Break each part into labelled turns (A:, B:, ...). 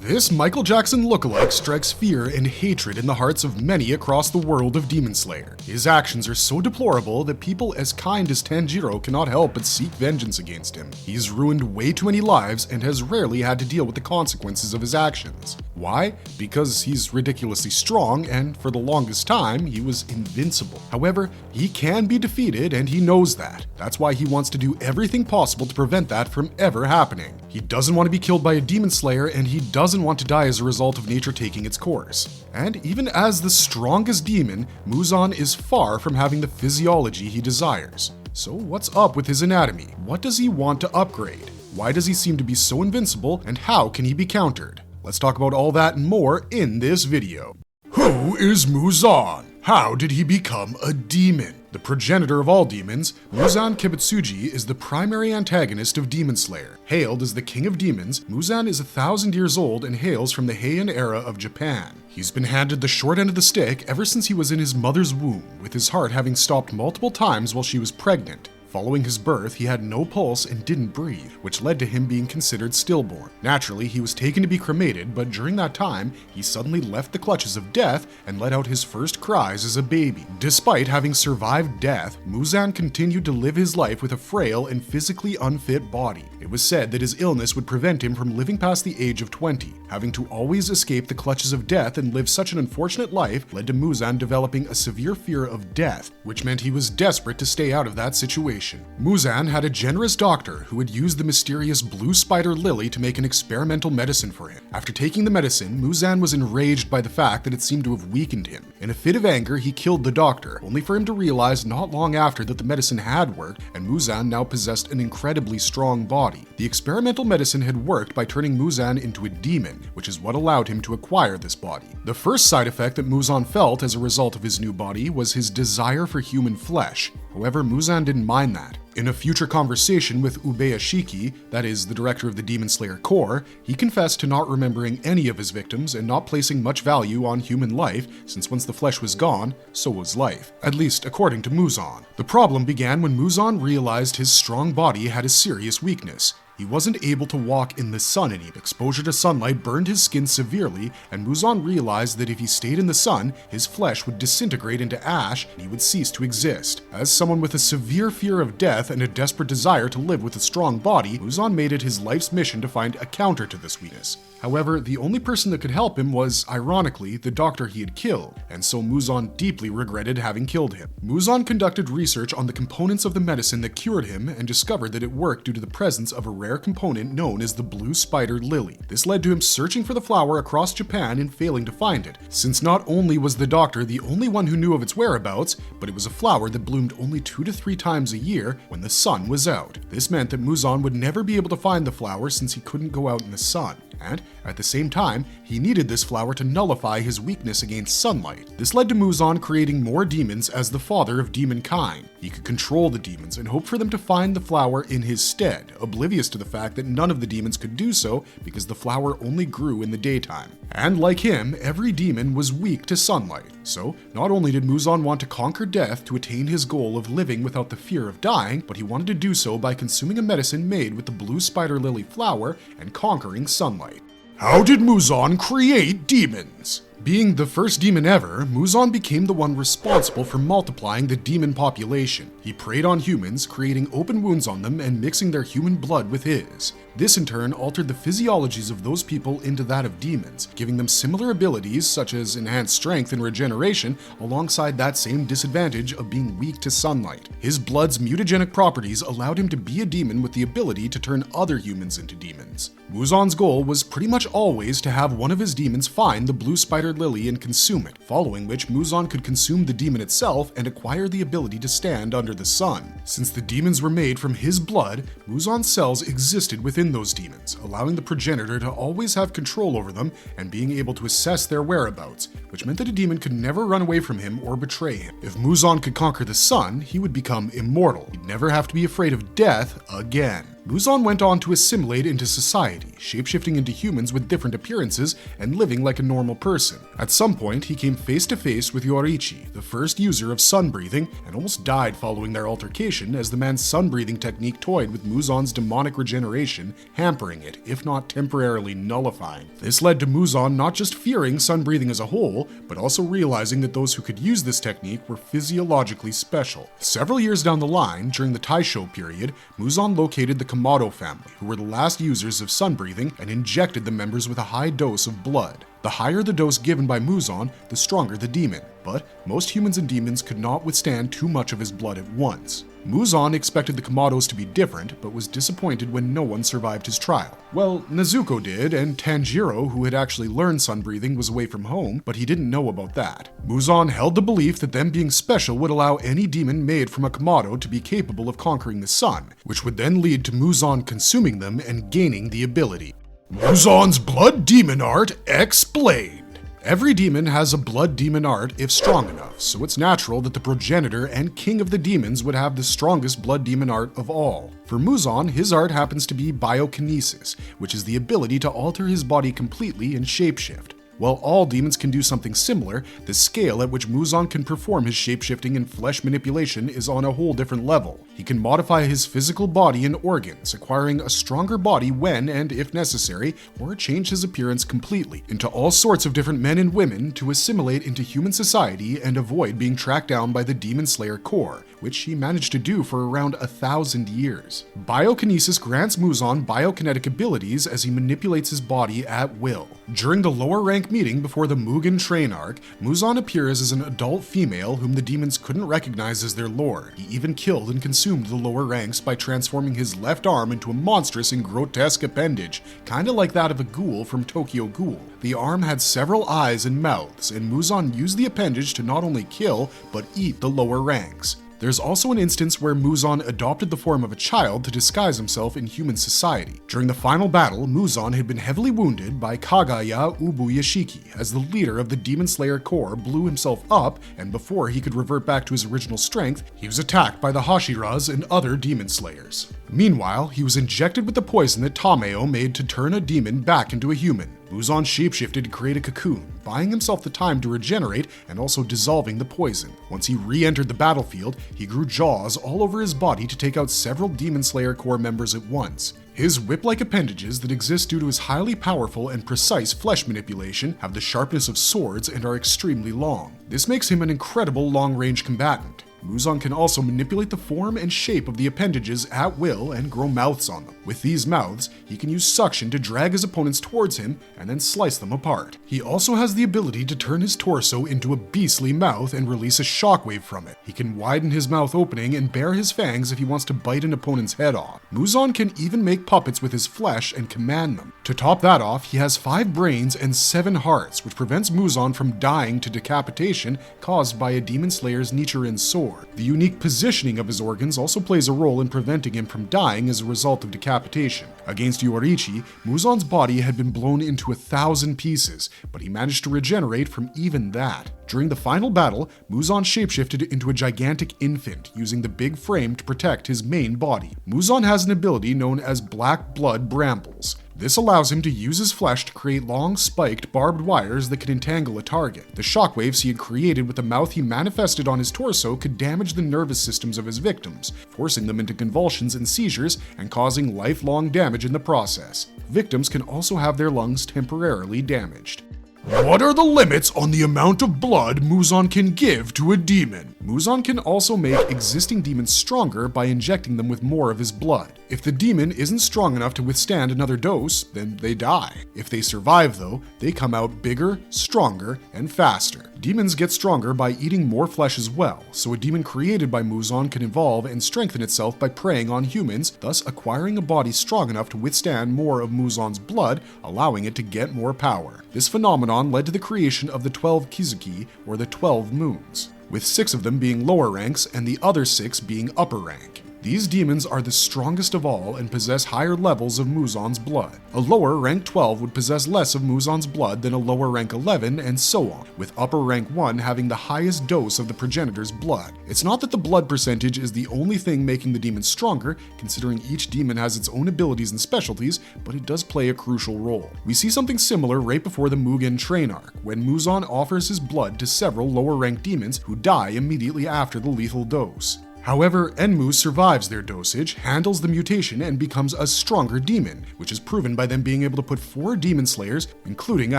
A: This Michael Jackson lookalike strikes fear and hatred in the hearts of many across the world of Demon Slayer. His actions are so deplorable that people as kind as Tanjiro cannot help but seek vengeance against him. He's ruined way too many lives and has rarely had to deal with the consequences of his actions. Why? Because he's ridiculously strong and for the longest time he was invincible. However, he can be defeated and he knows that. That's why he wants to do everything possible to prevent that from ever happening. He doesn't want to be killed by a demon slayer and he doesn't want to die as a result of nature taking its course. And even as the strongest demon, Muzan is far from having the physiology he desires. So what's up with his anatomy? What does he want to upgrade? Why does he seem to be so invincible and how can he be countered? Let's talk about all that and more in this video. Who is Muzan? How did he become a demon? The progenitor of all demons, Muzan Kibutsuji is the primary antagonist of Demon Slayer. Hailed as the king of demons, Muzan is 1,000 years old and hails from the Heian era of Japan. He's been handed the short end of the stick ever since he was in his mother's womb, with his heart having stopped multiple times while she was pregnant. Following his birth, he had no pulse and didn't breathe, which led to him being considered stillborn. Naturally, he was taken to be cremated, but during that time, he suddenly left the clutches of death and let out his first cries as a baby. Despite having survived death, Muzan continued to live his life with a frail and physically unfit body. It was said that his illness would prevent him from living past the age of 20. Having to always escape the clutches of death and live such an unfortunate life led to Muzan developing a severe fear of death, which meant he was desperate to stay out of that situation. Muzan had a generous doctor who had used the mysterious blue spider lily to make an experimental medicine for him. After taking the medicine, Muzan was enraged by the fact that it seemed to have weakened him. In a fit of anger, he killed the doctor, only for him to realize not long after that the medicine had worked and Muzan now possessed an incredibly strong body. The experimental medicine had worked by turning Muzan into a demon, which is what allowed him to acquire this body. The first side effect that Muzan felt as a result of his new body was his desire for human flesh. However, Muzan didn't mind that. In a future conversation with Ubeyashiki, that is, the director of the Demon Slayer Corps, he confessed to not remembering any of his victims and not placing much value on human life, since once the flesh was gone, so was life. At least, according to Muzan. The problem began when Muzan realized his strong body had a serious weakness. He wasn't able to walk in the sun anymore. Exposure to sunlight burned his skin severely, and Muzan realized that if he stayed in the sun, his flesh would disintegrate into ash and he would cease to exist. As someone with a severe fear of death and a desperate desire to live with a strong body, Muzan made it his life's mission to find a counter to this weakness. However, the only person that could help him was, ironically, the doctor he had killed, and so Muzan deeply regretted having killed him. Muzan conducted research on the components of the medicine that cured him and discovered that it worked due to the presence of a rare component known as the blue spider lily. This led to him searching for the flower across Japan and failing to find it, since not only was the doctor the only one who knew of its whereabouts, but it was a flower that bloomed only 2 to 3 times a year when the sun was out. This meant that Muzan would never be able to find the flower since he couldn't go out in the sun. And, at the same time, he needed this flower to nullify his weakness against sunlight. This led to Muzan creating more demons as the father of demon kind. He could control the demons and hope for them to find the flower in his stead, oblivious to the fact that none of the demons could do so because the flower only grew in the daytime. And like him, every demon was weak to sunlight. So, not only did Muzan want to conquer death to attain his goal of living without the fear of dying, but he wanted to do so by consuming a medicine made with the blue spider lily flower and conquering sunlight. How did Muzan create demons? Being the first demon ever, Muzan became the one responsible for multiplying the demon population. He preyed on humans, creating open wounds on them and mixing their human blood with his. This in turn altered the physiologies of those people into that of demons, giving them similar abilities such as enhanced strength and regeneration alongside that same disadvantage of being weak to sunlight. His blood's mutagenic properties allowed him to be a demon with the ability to turn other humans into demons. Muzan's goal was pretty much always to have one of his demons find the blue spider lily and consume it, following which Muzan could consume the demon itself and acquire the ability to stand under the sun. Since the demons were made from his blood, Muzan's cells existed within those demons, allowing the progenitor to always have control over them and being able to assess their whereabouts, which meant that a demon could never run away from him or betray him. If Muzan could conquer the sun, he would become immortal. He'd never have to be afraid of death again. Muzan went on to assimilate into society, shapeshifting into humans with different appearances and living like a normal person. At some point, he came face to face with Yoriichi, the first user of sun breathing, and almost died following their altercation as the man's sun breathing technique toyed with Muzan's demonic regeneration, hampering it, if not temporarily nullifying. This led to Muzan not just fearing sun breathing as a whole, but also realizing that those who could use this technique were physiologically special. Several years down the line, during the Taisho period, Muzan located the Kamado family, who were the last users of sun breathing, and injected the members with a high dose of blood. The higher the dose given by Muzan, the stronger the demon, but most humans and demons could not withstand too much of his blood at once. Muzan expected the Kamados to be different, but was disappointed when no one survived his trial. Well, Nezuko did, and Tanjiro, who had actually learned sun breathing, was away from home, but he didn't know about that. Muzan held the belief that them being special would allow any demon made from a Kamado to be capable of conquering the sun, which would then lead to Muzan consuming them and gaining the ability. Muzan's blood demon art explained. Every demon has a blood demon art if strong enough, so it's natural that the progenitor and king of the demons would have the strongest blood demon art of all. For Muzan, his art happens to be biokinesis, which is the ability to alter his body completely and shapeshift. While all demons can do something similar, the scale at which Muzan can perform his shapeshifting and flesh manipulation is on a whole different level. He can modify his physical body and organs, acquiring a stronger body when and if necessary, or change his appearance completely into all sorts of different men and women to assimilate into human society and avoid being tracked down by the Demon Slayer Corps, which he managed to do for around 1,000 years. Biokinesis grants Muzan biokinetic abilities as he manipulates his body at will. During the lower rank meeting before the Mugen Train arc, Muzan appears as an adult female whom the demons couldn't recognize as their lord. He even killed and consumed the lower ranks by transforming his left arm into a monstrous and grotesque appendage, kinda like that of a ghoul from Tokyo Ghoul. The arm had several eyes and mouths, and Muzan used the appendage to not only kill, but eat the lower ranks. There's also an instance where Muzan adopted the form of a child to disguise himself in human society. During the final battle, Muzan had been heavily wounded by Kagaya Ubuyashiki, as the leader of the Demon Slayer Corps blew himself up, and before he could revert back to his original strength, he was attacked by the Hashiras and other Demon Slayers. Meanwhile, he was injected with the poison that Tameo made to turn a demon back into a human. Muzan shapeshifted to create a cocoon, buying himself the time to regenerate and also dissolving the poison. Once he re-entered the battlefield, he grew jaws all over his body to take out several Demon Slayer Corps members at once. His whip-like appendages that exist due to his highly powerful and precise flesh manipulation have the sharpness of swords and are extremely long. This makes him an incredible long-range combatant. Muzan can also manipulate the form and shape of the appendages at will and grow mouths on them. With these mouths, he can use suction to drag his opponents towards him and then slice them apart. He also has the ability to turn his torso into a beastly mouth and release a shockwave from it. He can widen his mouth opening and bare his fangs if he wants to bite an opponent's head off. Muzan can even make puppets with his flesh and command them. To top that off, he has 5 brains and 7 hearts, which prevents Muzan from dying to decapitation caused by a Demon Slayer's Nichiren sword. The unique positioning of his organs also plays a role in preventing him from dying as a result of decapitation. Against Yoriichi, Muzan's body had been blown into 1,000 pieces, but he managed to regenerate from even that. During the final battle, Muzan shapeshifted into a gigantic infant, using the big frame to protect his main body. Muzan has an ability known as Black Blood Brambles. This allows him to use his flesh to create long, spiked, barbed wires that could entangle a target. The shockwaves he had created with the mouth he manifested on his torso could damage the nervous systems of his victims, forcing them into convulsions and seizures and causing lifelong damage in the process. Victims can also have their lungs temporarily damaged. What are the limits on the amount of blood Muzan can give to a demon? Muzan can also make existing demons stronger by injecting them with more of his blood. If the demon isn't strong enough to withstand another dose, then they die. If they survive though, they come out bigger, stronger, and faster. Demons get stronger by eating more flesh as well, so a demon created by Muzan can evolve and strengthen itself by preying on humans, thus acquiring a body strong enough to withstand more of Muzan's blood, allowing it to get more power. This phenomenon led to the creation of the 12 Kizuki, or the 12 moons, with 6 of them being lower ranks and the other 6 being upper rank. These demons are the strongest of all and possess higher levels of Muzan's blood. A lower rank 12 would possess less of Muzan's blood than a lower rank 11, and so on, with upper rank 1 having the highest dose of the progenitor's blood. It's not that the blood percentage is the only thing making the demon stronger, considering each demon has its own abilities and specialties, but it does play a crucial role. We see something similar right before the Mugen train arc, when Muzan offers his blood to several lower rank demons who die immediately after the lethal dose. However, Enmu survives their dosage, handles the mutation, and becomes a stronger demon, which is proven by them being able to put 4 demon slayers, including a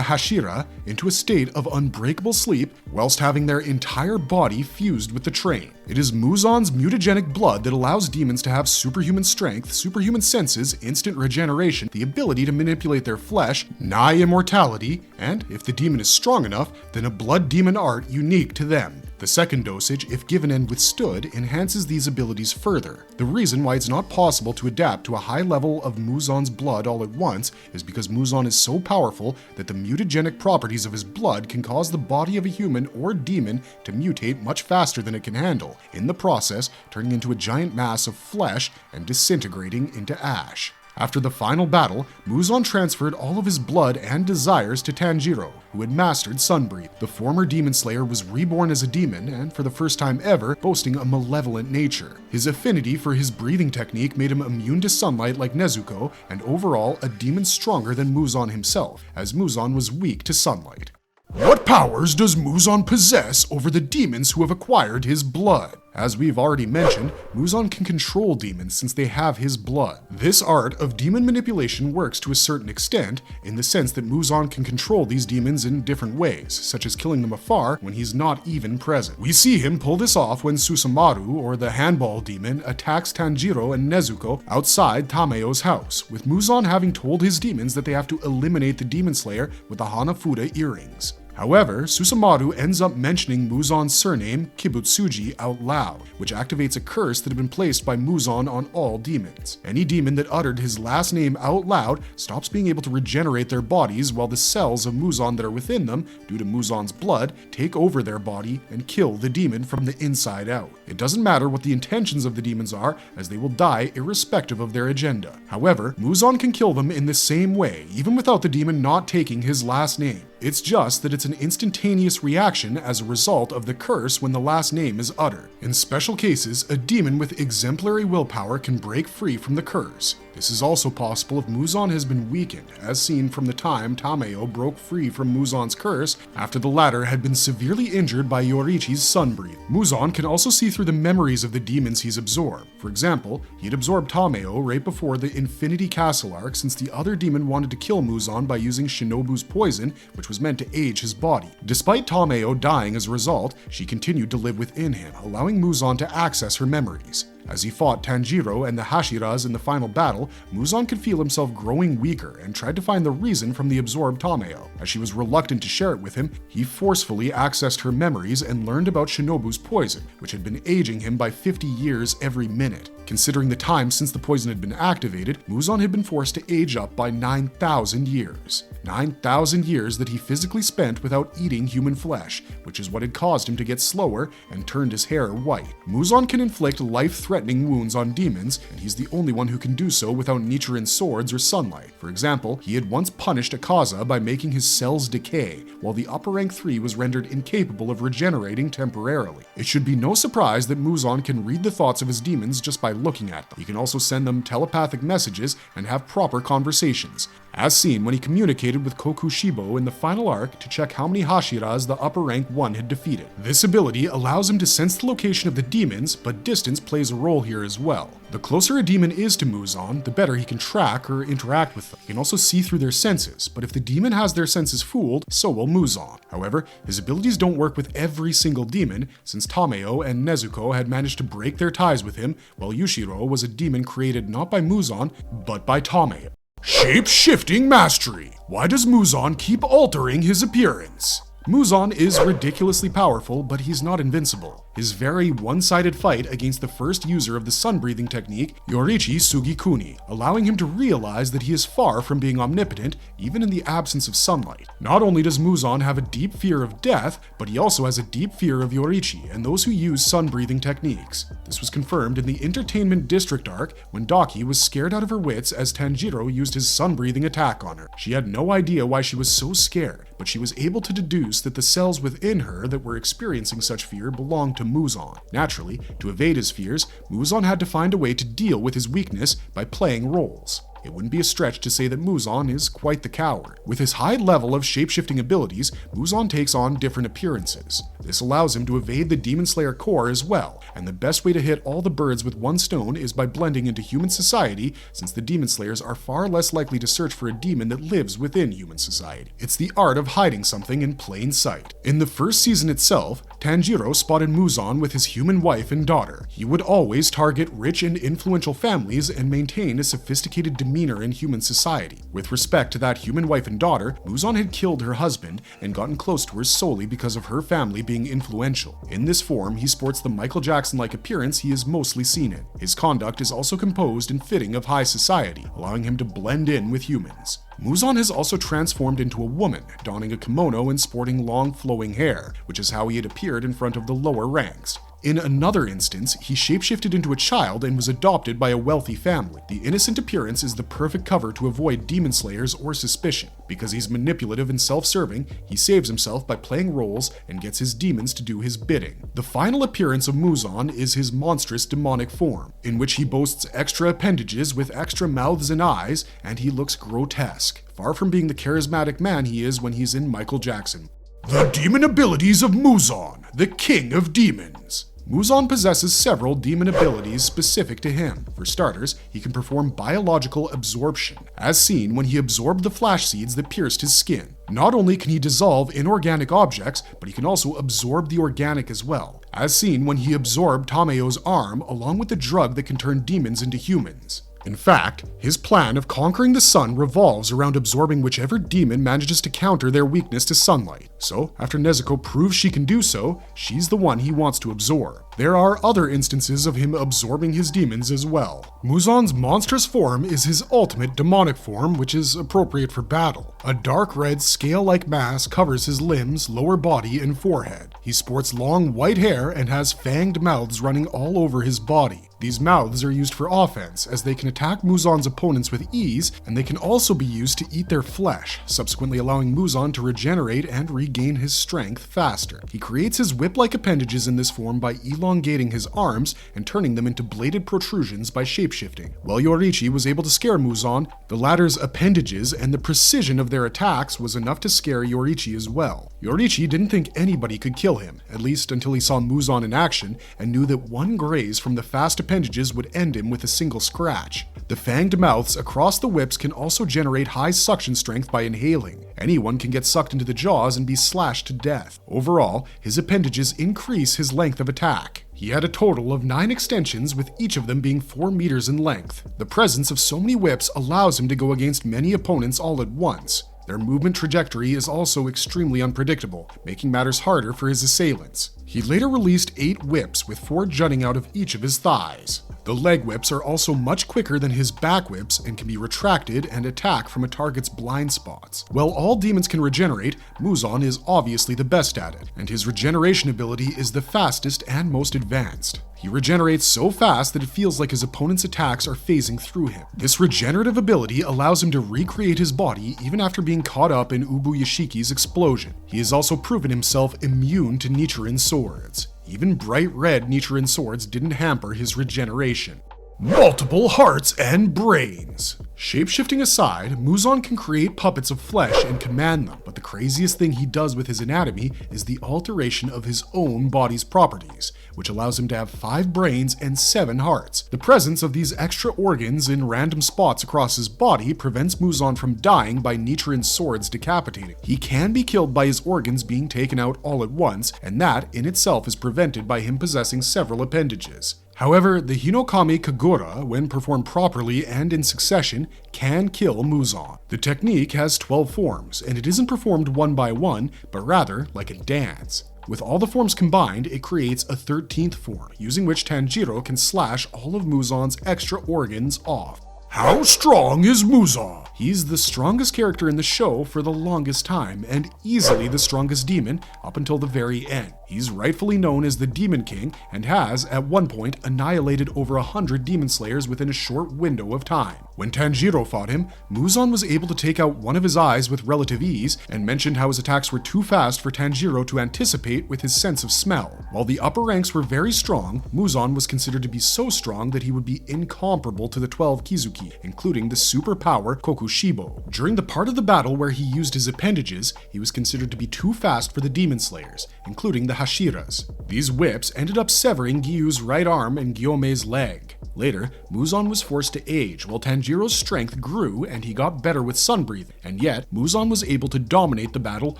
A: Hashira, into a state of unbreakable sleep whilst having their entire body fused with the train. It is Muzan's mutagenic blood that allows demons to have superhuman strength, superhuman senses, instant regeneration, the ability to manipulate their flesh, nigh immortality, and, if the demon is strong enough, then a blood demon art unique to them. The second dosage, if given and withstood, enhances these abilities further. The reason why it's not possible to adapt to a high level of Muzan's blood all at once is because Muzan is so powerful that the mutagenic properties of his blood can cause the body of a human or demon to mutate much faster than it can handle, in the process turning into a giant mass of flesh and disintegrating into ash. After the final battle, Muzan transferred all of his blood and desires to Tanjiro, who had mastered Sunbreathe. The former demon slayer was reborn as a demon, and for the first time ever, boasting a malevolent nature. His affinity for his breathing technique made him immune to sunlight like Nezuko, and overall a demon stronger than Muzan himself, as Muzan was weak to sunlight. What powers does Muzan possess over the demons who have acquired his blood? As we've already mentioned, Muzan can control demons since they have his blood. This art of demon manipulation works to a certain extent, in the sense that Muzan can control these demons in different ways, such as killing them afar when he's not even present. We see him pull this off when Susumaru, or the handball demon, attacks Tanjiro and Nezuko outside Tameyo's house, with Muzan having told his demons that they have to eliminate the demon slayer with the Hanafuda earrings. However, Susumaru ends up mentioning Muzan's surname, Kibutsuji, out loud, which activates a curse that had been placed by Muzan on all demons. Any demon that uttered his last name out loud stops being able to regenerate their bodies, while the cells of Muzan that are within them, due to Muzan's blood, take over their body and kill the demon from the inside out. It doesn't matter what the intentions of the demons are, as they will die irrespective of their agenda. However, Muzan can kill them in the same way, even without the demon not taking his last name. It's just that it's an instantaneous reaction as a result of the curse when the last name is uttered. In special cases, a demon with exemplary willpower can break free from the curse. This is also possible if Muzan has been weakened, as seen from the time Tameyo broke free from Muzan's curse after the latter had been severely injured by Yorichi's Sunbreathe. Muzan can also see through the memories of the demons he's absorbed. For example, he had absorbed Tameyo right before the Infinity Castle arc, since the other demon wanted to kill Muzan by using Shinobu's poison, which was meant to age his body. Despite Tameyo dying as a result, she continued to live within him, allowing Muzan to access her memories. As he fought Tanjiro and the Hashiras in the final battle, Muzan could feel himself growing weaker and tried to find the reason from the absorbed Tameyo. As she was reluctant to share it with him, he forcefully accessed her memories and learned about Shinobu's poison, which had been aging him by 50 years every minute. Considering the time since the poison had been activated, Muzan had been forced to age up by 9,000 years. 9,000 years that he physically spent without eating human flesh, which is what had caused him to get slower and turned his hair white. Muzan can inflict life-threatening wounds on demons, and he's the only one who can do so without Nichiren swords or sunlight. For example, he had once punished Akaza by making his cells decay, while the upper rank 3 was rendered incapable of regenerating temporarily. It should be no surprise that Muzan can read the thoughts of his demons just by looking at them. He can also send them telepathic messages and have proper conversations, as seen when he communicated with Kokushibo in the final arc to check how many Hashiras the upper rank 1 had defeated. This ability allows him to sense the location of the demons, but distance plays a role here as well. The closer a demon is to Muzan, the better he can track or interact with them. He can also see through their senses, but if the demon has their senses fooled, so will Muzan. However, his abilities don't work with every single demon, since Tameyo and Nezuko had managed to break their ties with him, while Yushiro was a demon created not by Muzan, but by Tameyo. Shape-shifting mastery. Why does Muzan keep altering his appearance? Muzan is ridiculously powerful, but he's not invincible. His very one-sided fight against the first user of the sun-breathing technique, Yorichi Sugikuni, allowing him to realize that he is far from being omnipotent, even in the absence of sunlight. Not only does Muzan have a deep fear of death, but he also has a deep fear of Yorichi and those who use sun-breathing techniques. This was confirmed in the Entertainment District arc when Daki was scared out of her wits as Tanjiro used his sun-breathing attack on her. She had no idea why she was so scared, but she was able to deduce that the cells within her that were experiencing such fear belonged to Muzan. Naturally, to evade his fears, Muzan had to find a way to deal with his weakness by playing roles. It wouldn't be a stretch to say that Muzan is quite the coward. With his high level of shapeshifting abilities, Muzan takes on different appearances. This allows him to evade the Demon Slayer core as well, and the best way to hit all the birds with one stone is by blending into human society, since the Demon Slayers are far less likely to search for a demon that lives within human society. It's the art of hiding something in plain sight. In the first season itself, Tanjiro spotted Muzan with his human wife and daughter. He would always target rich and influential families and maintain a sophisticated demeanor in human society. With respect to that human wife and daughter, Muzan had killed her husband and gotten close to her solely because of her family being influential. In this form, he sports the Michael Jackson-like appearance he is mostly seen in. His conduct is also composed and fitting of high society, allowing him to blend in with humans. Muzan has also transformed into a woman, donning a kimono and sporting long flowing hair, which is how he had appeared in front of the lower ranks. In another instance, he shapeshifted into a child and was adopted by a wealthy family. The innocent appearance is the perfect cover to avoid demon slayers or suspicion. Because he's manipulative and self-serving, he saves himself by playing roles and gets his demons to do his bidding. The final appearance of Muzan is his monstrous demonic form, in which he boasts extra appendages with extra mouths and eyes, and he looks grotesque, far from being the charismatic man he is when he's in Michael Jackson. The demon abilities of Muzan, the king of demons. Muzan possesses several demon abilities specific to him. For starters, he can perform biological absorption, as seen when he absorbed the flash seeds that pierced his skin. Not only can he dissolve inorganic objects, but he can also absorb the organic as well, as seen when he absorbed Tameyo's arm along with the drug that can turn demons into humans. In fact, his plan of conquering the sun revolves around absorbing whichever demon manages to counter their weakness to sunlight. So, after Nezuko proves she can do so, she's the one he wants to absorb. There are other instances of him absorbing his demons as well. Muzan's monstrous form is his ultimate demonic form, which is appropriate for battle. A dark red scale-like mass covers his limbs, lower body, and forehead. He sports long white hair and has fanged mouths running all over his body. These mouths are used for offense, as they can attack Muzan's opponents with ease, and they can also be used to eat their flesh, subsequently allowing Muzan to regenerate and regain his strength faster. He creates his whip-like appendages in this form by elongating his arms and turning them into bladed protrusions by shapeshifting. While Yorichi was able to scare Muzan, the latter's appendages and the precision of their attacks was enough to scare Yorichi as well. Yorichi didn't think anybody could kill him, at least until he saw Muzan in action and knew that one graze from the fast appendages would end him with a single scratch. The fanged mouths across the whips can also generate high suction strength by inhaling. Anyone can get sucked into the jaws and be slashed to death. Overall, his appendages increase his length of attack. He had a total of 9 extensions, with each of them being 4 meters in length. The presence of so many whips allows him to go against many opponents all at once. Their movement trajectory is also extremely unpredictable, making matters harder for his assailants. He later released 8 whips, with 4 jutting out of each of his thighs. The leg whips are also much quicker than his back whips and can be retracted and attack from a target's blind spots. While all demons can regenerate, Muzan is obviously the best at it, and his regeneration ability is the fastest and most advanced. He regenerates so fast that it feels like his opponent's attacks are phasing through him. This regenerative ability allows him to recreate his body even after being caught up in Ubuyashiki's explosion. He has also proven himself immune to Nichiren swords. Even bright red Nichiren swords didn't hamper his regeneration. Multiple hearts and brains. Shapeshifting aside, Muzan can create puppets of flesh and command them, but the craziest thing he does with his anatomy is the alteration of his own body's properties, which allows him to have 5 brains and 7 hearts. The presence of these extra organs in random spots across his body prevents Muzan from dying by Nichiren's swords decapitating. He can be killed by his organs being taken out all at once, and that in itself is prevented by him possessing several appendages. However, the Hinokami Kagura, when performed properly and in succession, can kill Muzan. The technique has 12 forms, and it isn't performed one by one, but rather like a dance. With all the forms combined, it creates a 13th form, using which Tanjiro can slash all of Muzan's extra organs off. How strong is Muzan? He's the strongest character in the show for the longest time, and easily the strongest demon up until the very end. He's rightfully known as the Demon King, and has, at one point, annihilated over 100 demon slayers within a short window of time. When Tanjiro fought him, Muzan was able to take out one of his eyes with relative ease, and mentioned how his attacks were too fast for Tanjiro to anticipate with his sense of smell. While the upper ranks were very strong, Muzan was considered to be so strong that he would be incomparable to the 12 Kizuki, including the superpower Kokushibo. During the part of the battle where he used his appendages, he was considered to be too fast for the demon slayers, including the Hashiras. These whips ended up severing Gyu's right arm and Gyome's leg. Later, Muzan was forced to age while Tanjiro's strength grew and he got better with sun breathing, and yet Muzan was able to dominate the battle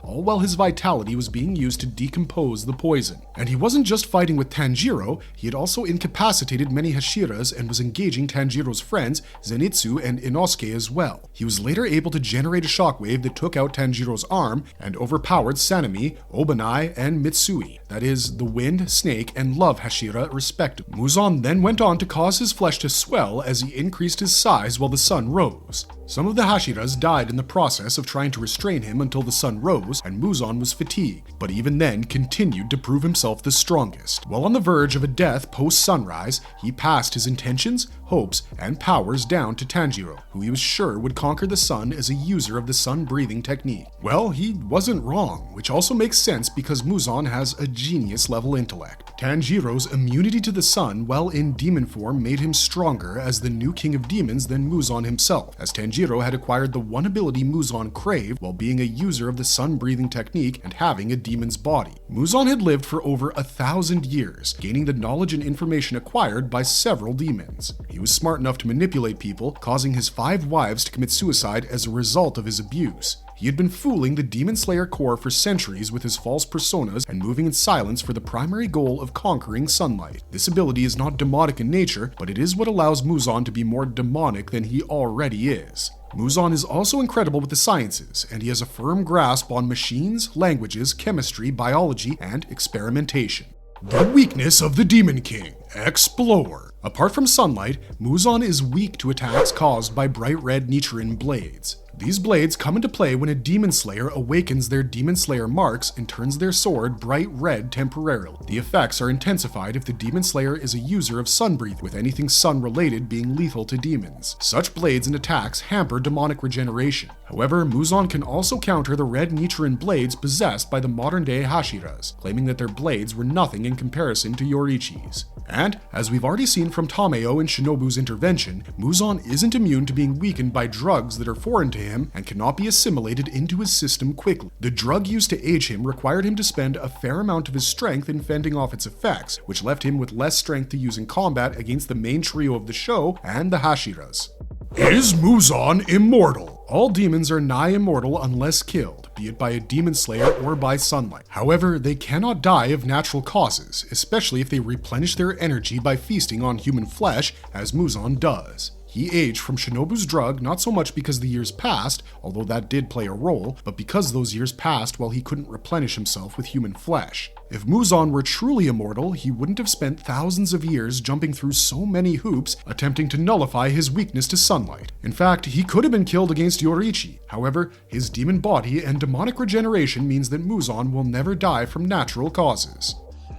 A: all while his vitality was being used to decompose the poison. And he wasn't just fighting with Tanjiro, he had also incapacitated many Hashiras and was engaging Tanjiro's friends Zenitsu and Inosuke as well. He was later able to generate a shockwave that took out Tanjiro's arm and overpowered Sanemi, Obanai, and Mitsui, that is, the Wind, Snake, and Love Hashira respectively. Muzan then went on to cause his flesh to swell as he increased his size while the sun rose. Some of the Hashiras died in the process of trying to restrain him until the sun rose and Muzan was fatigued, but even then continued to prove himself the strongest. While on the verge of a death post-sunrise, he passed his intentions, hopes, and powers down to Tanjiro, who he was sure would conquer the sun as a user of the sun-breathing technique. Well, he wasn't wrong, which also makes sense because Muzan has a genius-level intellect. Tanjiro's immunity to the sun while in demon form made him stronger as the new king of demons than Muzan himself, as Tanjiro had acquired the one ability Muzan craved while being a user of the sun-breathing technique and having a demon's body. Muzan had lived for over 1,000 years, gaining the knowledge and information acquired by several demons. He was smart enough to manipulate people, causing his 5 wives to commit suicide as a result of his abuse. He had been fooling the Demon Slayer Corps for centuries with his false personas and moving in silence for the primary goal of conquering sunlight. This ability is not demonic in nature, but it is what allows Muzan to be more demonic than he already is. Muzan is also incredible with the sciences, and he has a firm grasp on machines, languages, chemistry, biology, and experimentation. The weakness of the Demon King. Explore. Apart from sunlight, Muzan is weak to attacks caused by bright red Nichiren blades. These blades come into play when a Demon Slayer awakens their Demon Slayer marks and turns their sword bright red temporarily. The effects are intensified if the Demon Slayer is a user of sun breathing, with anything sun-related being lethal to demons. Such blades and attacks hamper demonic regeneration. However, Muzan can also counter the red Nichiren blades possessed by the modern-day Hashiras, claiming that their blades were nothing in comparison to Yorichi's. And, as we've already seen from Tameo and Shinobu's intervention, Muzan isn't immune to being weakened by drugs that are foreign to him and cannot be assimilated into his system quickly. The drug used to age him required him to spend a fair amount of his strength in fending off its effects, which left him with less strength to use in combat against the main trio of the show and the Hashiras. Is Muzan immortal? All demons are nigh immortal unless killed, be it by a demon slayer or by sunlight. However, they cannot die of natural causes, especially if they replenish their energy by feasting on human flesh, as Muzan does. He aged from Shinobu's drug not so much because the years passed, although that did play a role, but because those years passed while he couldn't replenish himself with human flesh. If Muzan were truly immortal, he wouldn't have spent thousands of years jumping through so many hoops attempting to nullify his weakness to sunlight. In fact, he could have been killed against Yorichi. However, his demon body and demonic regeneration means that Muzan will never die from natural causes.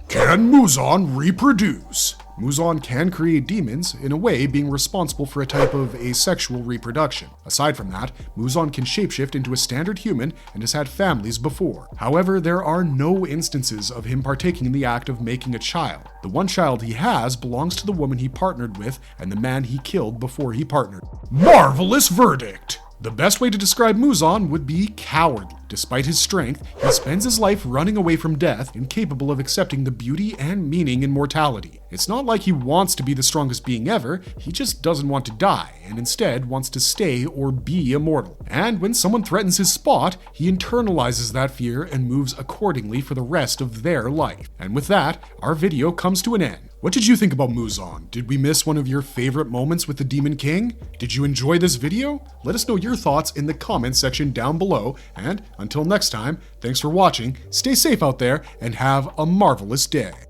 A: Can Muzan reproduce? Muzan can create demons, in a way being responsible for a type of asexual reproduction. Aside from that, Muzan can shapeshift into a standard human and has had families before. However, there are no instances of him partaking in the act of making a child. The one child he has belongs to the woman he partnered with and the man he killed before he partnered. Marvelous verdict! The best way to describe Muzan would be cowardly. Despite his strength, he spends his life running away from death, incapable of accepting the beauty and meaning in mortality. It's not like he wants to be the strongest being ever, he just doesn't want to die, and instead wants to stay or be immortal. And when someone threatens his spot, he internalizes that fear and moves accordingly for the rest of their life. And with that, our video comes to an end. What did you think about Muzan? Did we miss one of your favorite moments with the Demon King? Did you enjoy this video? Let us know your thoughts in the comments section down below, and until next time, thanks for watching, stay safe out there, and have a marvelous day.